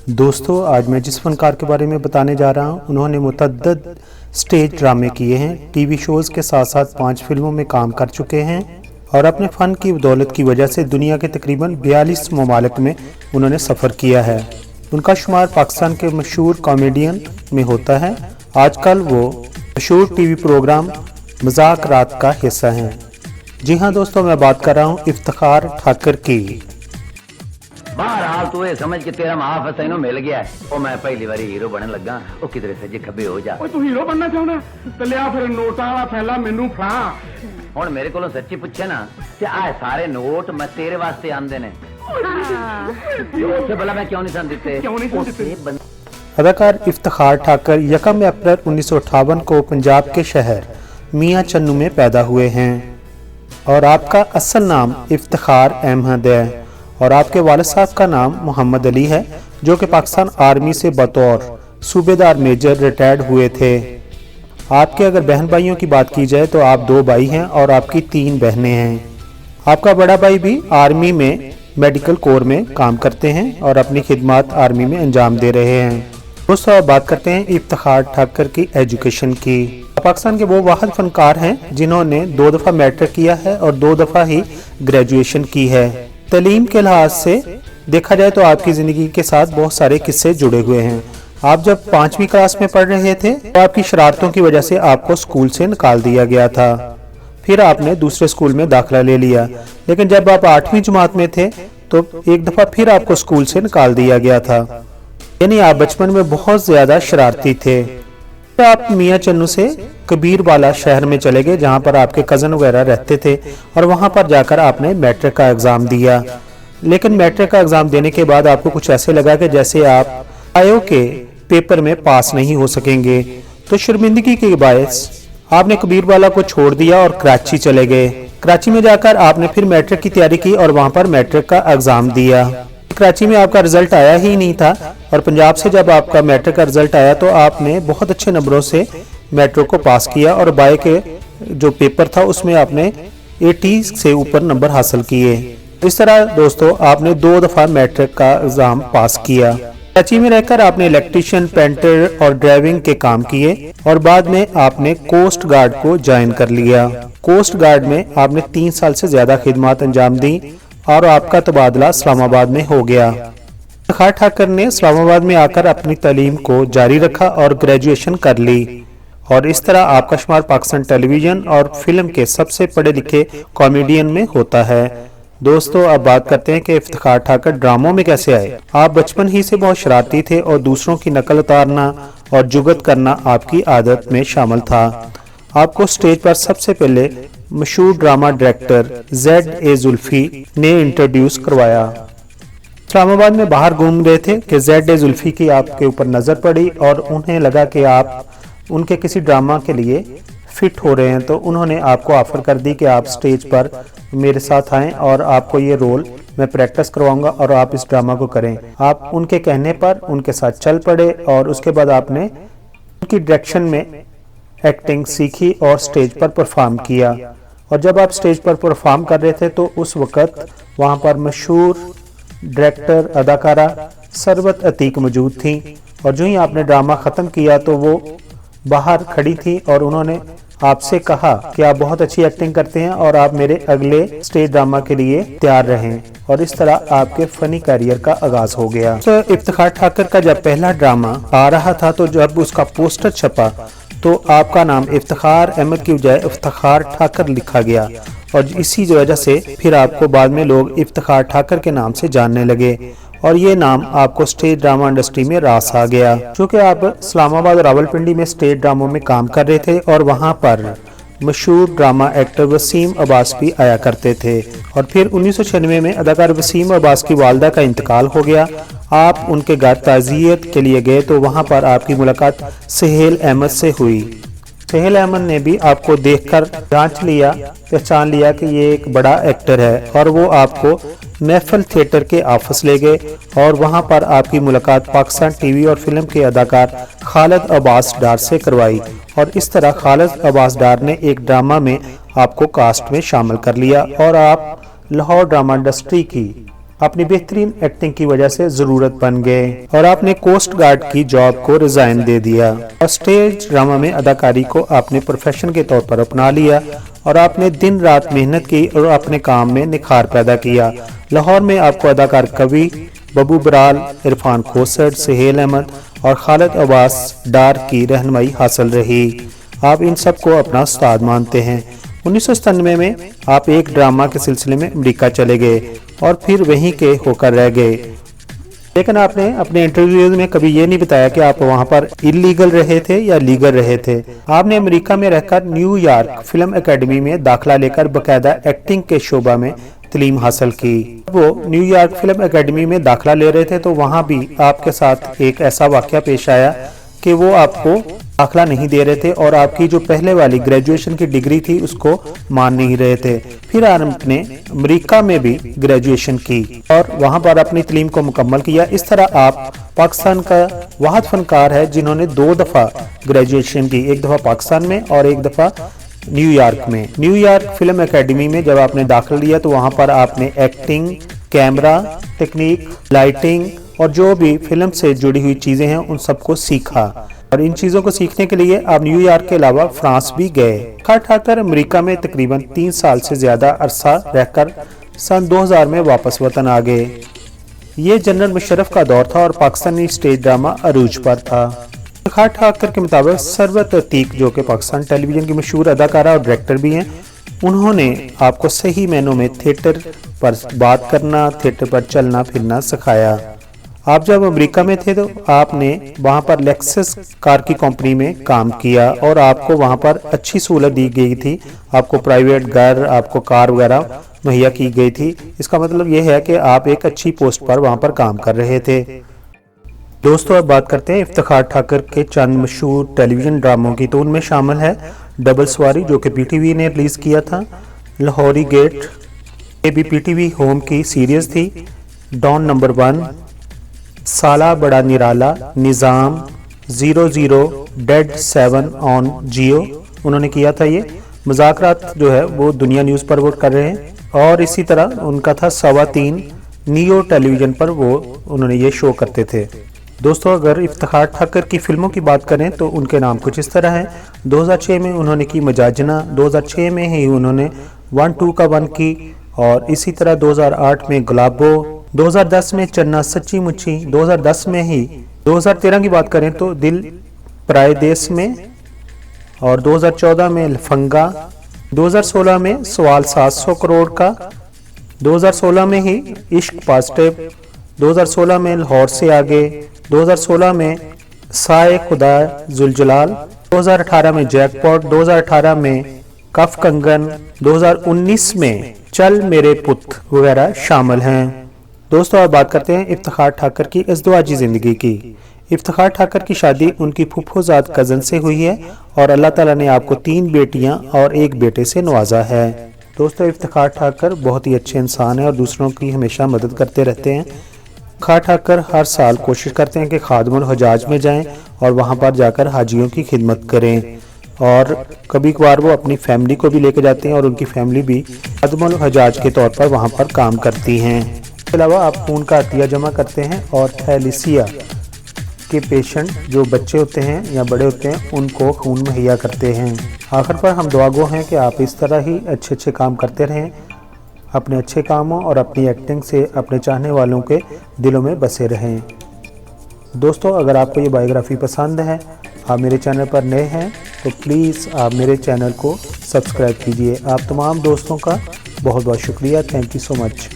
दोस्तों आज मैं जिस फनकार के बारे में बताने जा रहा हूं, उन्होंने मुतअद्दिद स्टेज ड्रामे किए हैं, टीवी शोज़ के साथ साथ 5 फिल्मों में काम कर चुके हैं और अपने फ़न की बदौलत की वजह से दुनिया के तकरीबन 42 ममालिक में उन्होंने सफ़र किया है। उनका शुमार पाकिस्तान के मशहूर कॉमेडियन में होता है। आजकल वो मशहूर टीवी प्रोग्राम मजाक रात का हिस्सा हैं। जी हाँ दोस्तों, मैं बात कर रहा हूँ इफ्तिखार ठाकर की। बहरहाल तू ये समझ के तेरा महाफज तैनू मिल गया है। ओ मैं पहली बारी हीरो बनने लगा। ओ किधरे सजे खब्बे हो जा। ओए तू हीरो बनना चाहना ते लिया फिर नोटां वाला फैला मेनू फड़ा। हुण मेरे कोलों सच्ची पूछे ना ते आ सारे नोट मैं तेरे वास्ते आंदे ने। उससे भला मैं क्यों नहीं सन दिते? क्यों नहीं सन दिते? अदाकार इफ्तिखार ठाकर 1 अप्रैल 1958 को पंजाब के शहर मियां चन्नू में पैदा हुए हैं और आपका असल नाम इफ्तिखार अहमद है और आपके वालिद साहब का नाम मोहम्मद अली है, जो कि पाकिस्तान आर्मी से बतौर सूबेदार मेजर रिटायर्ड हुए थे। आपके अगर बहन भाइयों की बात की जाए तो आप 2 भाई हैं और आपकी 3 बहनें हैं। आपका बड़ा भाई भी आर्मी में मेडिकल कोर में काम करते हैं और अपनी खिदमत आर्मी में अंजाम दे रहे हैं। दोस्तों अब बात करते हैं इफ्तिखार ठाकर की एजुकेशन की। पाकिस्तान के वो वाहिद फनकार हैं जिन्होंने 2 दफ़ा मैट्रिक किया है और 2 दफ़ा ही ग्रेजुएशन की है। तालीम के लिहाज से देखा जाए तो आपकी ज़िंदगी के साथ बहुत सारे किस्से जुड़े हुए हैं। आप जब 5वीं क्लास में पढ़ रहे थे तो आपकी शरारतों की वजह से आपको स्कूल से निकाल दिया गया था। फिर आपने दूसरे स्कूल में दाखिला ले लिया, लेकिन जब आप 8वीं जमात में थे तो एक दफ़ा फिर आपको स्कूल से निकाल दिया गया था। यानी आप बचपन में बहुत ज़्यादा शरारती थे। तो आप मियां चन्नू से कबीर वाला शहर में चले गए जहां पर आपके कज़न वगैरह रहते थे और वहां पर जाकर आपने मैट्रिक का एग्ज़ाम दिया। लेकिन मैट्रिक का एग्ज़ाम देने के बाद आपको कुछ ऐसे लगा कि जैसे आप आईओ के पेपर में पास नहीं हो सकेंगे, तो शर्मिंदगी के बायस आपने कबीर वाला को छोड़ दिया और कराची चले गए। कराची में जाकर आपने फिर मैट्रिक की तैयारी की और वहां पर मैट्रिक का एग्ज़ाम दिया। कराची में आपका रिजल्ट आया ही नहीं था और पंजाब से जब आपका मैट्रिक का रिजल्ट आया तो आपने बहुत अच्छे नंबरों से मैट्रिक को पास किया और बाय के जो पेपर था उसमें आपने 80 से ऊपर नंबर हासिल किए। इस तरह दोस्तों आपने 2 दफ़ा मैट्रिक का एग्ज़ाम पास किया। कराची में रहकर आपने इलेक्ट्रीशियन, पेंटर और ड्राइविंग के काम किए और बाद में आपने कोस्ट गार्ड को ज्वाइन कर लिया। कोस्ट गार्ड में आपने 3 साल से ज्यादा खिदमत अंजाम दी और आपका तबादला इस्लामाबाद में हो गया। इफ्तिखार ठाकर ने इस्लामाबाद में आकर अपनी तालीम को जारी रखा और ग्रेजुएशन कर ली और इस तरह आपका शुमार पाकिस्तान टेलीविजन और फिल्म के सबसे पढ़े लिखे कॉमेडियन में होता है। दोस्तों अब बात करते हैं कि इफ्तिखार ठाकर ड्रामों में कैसे आए। आप बचपन ही से बहुत शरारती थे और दूसरों की नकल उतारना और जुगत करना आपकी आदत में शामिल था। आपको स्टेज पर सबसे पहले मशहूर ड्रामा डायरेक्टर Z.A. जुल्फी ने इंट्रोड्यूस करवाया। इस्लामाबाद में बाहर घूम रहे थे कि Z.A. जुल्फी की आपके ऊपर नज़र पड़ी और उन्हें लगा कि आप उनके किसी ड्रामा के लिए फिट हो रहे हैं, तो उन्होंने आपको ऑफर कर दी कि आप स्टेज पर मेरे साथ आएं और आपको ये रोल मैं प्रैक्टिस करवाऊंगा और आप इस ड्रामा को करें। आप उनके कहने पर उनके साथ चल पड़े और उसके बाद आपने उनकी डायरेक्शन में एक्टिंग सीखी और स्टेज पर परफॉर्म किया। और जब आप स्टेज पर परफॉर्म कर रहे थे तो उस वक़्त वहाँ पर मशहूर डायरेक्टर अदाकारा सरबत अतीक मौजूद थी और जो ही आपने ड्रामा ख़त्म किया तो वो बाहर खड़ी थी और उन्होंने आपसे कहा कि आप बहुत अच्छी एक्टिंग करते हैं और आप मेरे अगले स्टेज ड्रामा के लिए तैयार रहें, और इस तरह आपके फनी करियर का आगाज हो गया। तो इफ्तिखार ठाकर का जब पहला ड्रामा आ रहा था तो जब उसका पोस्टर छपा तो आपका नाम इफ्तिखार अहमद की बजाय इफ्तिखार ठाकर लिखा गया और इसी वजह से फिर आपको बाद में लोग इफ्तिखार ठाकर के नाम से जानने लगे और ये नाम आपको स्टेज ड्रामा इंडस्ट्री में रास आ गया। चूँकि आप इस्लामाबाद और रावलपिंडी में स्टेज ड्रामों में काम कर रहे थे और वहाँ पर मशहूर ड्रामा एक्टर वसीम अब्बास भी आया करते थे और फिर 1996 में अदाकार वसीम अब्बास की वालदा का इंतकाल हो गया। आप उनके घर ताज़ियत के लिए गए तो वहाँ पर आपकी मुलाकात सहेल अहमद से हुई। सहेल अहमद ने भी आपको देखकर जांच लिया, पहचान लिया कि ये एक बड़ा एक्टर है और वो आपको महफिल थिएटर के ऑफिस ले गए और वहां पर आपकी मुलाकात पाकिस्तान टीवी और फिल्म के अदाकार खालिद अब्बास डार से करवाई और इस तरह खालिद अब्बास डार ने एक ड्रामा में आपको कास्ट में शामिल कर लिया और आप लाहौर ड्रामा इंडस्ट्री की अपनी बेहतरीन एक्टिंग की वजह से जरूरत बन गए और आपने कोस्ट गार्ड की जॉब को रिजाइन दे दिया और स्टेज ड्रामा में अदाकारी को आपने प्रोफेशन के तौर पर अपना लिया और आपने दिन रात मेहनत की और अपने काम में निखार पैदा किया। लाहौर में आपको अदाकार कवि बबू बराल, इरफान खोसर, सुहेल अहमद और खालिद अब्बास डार की रहनुमाई हासिल रही। आप इन सबको अपना उस्ताद मानते हैं। 1997 में आप एक ड्रामा के सिलसिले में अमेरिका चले गए और फिर वहीं के होकर रह गए, लेकिन आपने अपने इंटरव्यूज में कभी ये नहीं बताया कि आप वहां पर इलीगल रहे थे या लीगल रहे थे। आपने अमेरिका में रहकर न्यूयॉर्क फिल्म एकेडमी में दाखिला लेकर बकायदा एक्टिंग के शोबा में तालीम हासिल की। वो न्यूयॉर्क फिल्म एकेडमी में दाखिला ले रहे थे तो वहां भी आपके साथ एक ऐसा वाकया पेश आया कि वो आपको दाखिला नहीं दे रहे थे और आपकी जो पहले वाली ग्रेजुएशन की डिग्री थी उसको मान नहीं रहे थे। फिर आपने अमेरिका में भी ग्रेजुएशन की और वहां पर अपनी तालीम को मुकम्मल किया। इस तरह आप पाकिस्तान का वाहिद फनकार है जिन्होंने 2 दफा ग्रेजुएशन की, एक दफा पाकिस्तान में और एक दफा न्यूयॉर्क में। न्यूयॉर्क फिल्म एकेडमी में जब आपने दाखिला लिया तो वहां पर आपने एक्टिंग, कैमरा टेक्निक, लाइटिंग और जो भी फिल्म से जुड़ी हुई चीजें हैं उन सबको सीखा और इन चीजों को सीखने के लिए आप न्यूयॉर्क के अलावा फ्रांस भी गए। खाकर अमेरिका में तकरीबन 3 साल से ज्यादा अरसा रहकर सन 2000 में वापस वतन आ गए। ये जनरल मुशर्रफ का दौर था और पाकिस्तानी स्टेज ड्रामा अरूज पर था। ठाकर के मुताबिक सरवत अतीक जो कि पाकिस्तान टेलीविजन की मशहूर अदाकारा और डायरेक्टर भी हैं, उन्होंने आपको सही मायनों में थिएटर पर बात करना, थिएटर पर चलना फिरना सिखाया। आप जब अमेरिका में थे तो आपने वहां पर लेक्सस कार की कंपनी में काम किया और आपको वहां पर अच्छी सहूलत दी गई थी। आपको प्राइवेट घर, आपको कार वगैरह मुहैया की गई थी। इसका मतलब यह है कि आप एक अच्छी पोस्ट पर वहां पर काम कर रहे थे। दोस्तों अब बात करते हैं इफ्तिखार ठाकर के चंद मशहूर टेलीविजन ड्रामों की। तो उनमें शामिल है डबल सवारी जो कि पीटीवी ने रिलीज किया था, लाहौरी गेट, ये भी पीटीवी होम की सीरीज थी, डॉन नंबर 1, साला बड़ा निराला, निज़ाम, 00, डेड 7 ऑन जियो उन्होंने किया था। ये मुज़ाकरात जो है वो दुनिया न्यूज़ पर वो कर रहे हैं और इसी तरह उनका था 3:15 नियो टेलीविजन पर वो उन्होंने ये शो करते थे। दोस्तों अगर इफ्तिखार ठाकर की फिल्मों की बात करें तो उनके नाम कुछ इस तरह है। 2006 में उन्होंने की मजाजना, 2006 में ही उन्होंने 1-2 का 1 की और इसी तरह 2008 में गुलाबो, 2010 में चन्ना सच्ची मुच्ची, 2010 में ही 2013 की बात करें तो दिल पराए देश में और 2014 में लफंगा, 2016 में सवाल 700 करोड़ का, 2016 में ही इश्क पॉजिटिव, 2016 में लाहौर से आगे, 2016 में साए खुदा जुलजलाल, 2018 में जैकपॉट, 2018 में कफ कंगन, 2019 में चल मेरे पुत वगैरह शामिल हैं। दोस्तों अब बात करते हैं इफ्तिखार ठाकर की इज़्दिवाजी ज़िंदगी की। इफ्तिखार ठाकर की शादी उनकी फुफ्फोजाद कज़न से हुई है और अल्लाह ताला ने आपको 3 बेटियां और 1 बेटे से नवाजा है। दोस्तों इफ्तिखार ठाकर बहुत ही अच्छे इंसान हैं और दूसरों की हमेशा मदद करते रहते हैं। इफ्तिखार ठाकर हर साल कोशिश करते हैं कि खादिमुल हजाज में जाएं और वहां पर जाकर हाजियों की खिदमत करें और कभी कभार वो अपनी फैमिली को भी लेकर जाते हैं और उनकी फैमिली भी खादिमुल हजाज के तौर पर वहां पर काम करती हैं। इसके अलावा आप खून का अतिया जमा करते हैं और थैलीसिया के पेशेंट जो बच्चे होते हैं या बड़े होते हैं उनको खून मुहैया करते हैं। आखिर पर हम दुआगो हैं कि आप इस तरह ही अच्छे अच्छे काम करते रहें, अपने अच्छे कामों और अपनी एक्टिंग से अपने चाहने वालों के दिलों में बसे रहें। दोस्तों अगर आपको ये बायोग्राफी पसंद है, आप मेरे चैनल पर नए हैं तो प्लीज़ आप मेरे चैनल को सब्सक्राइब कीजिए। आप तमाम दोस्तों का बहुत बहुत शुक्रिया। Thank you so much.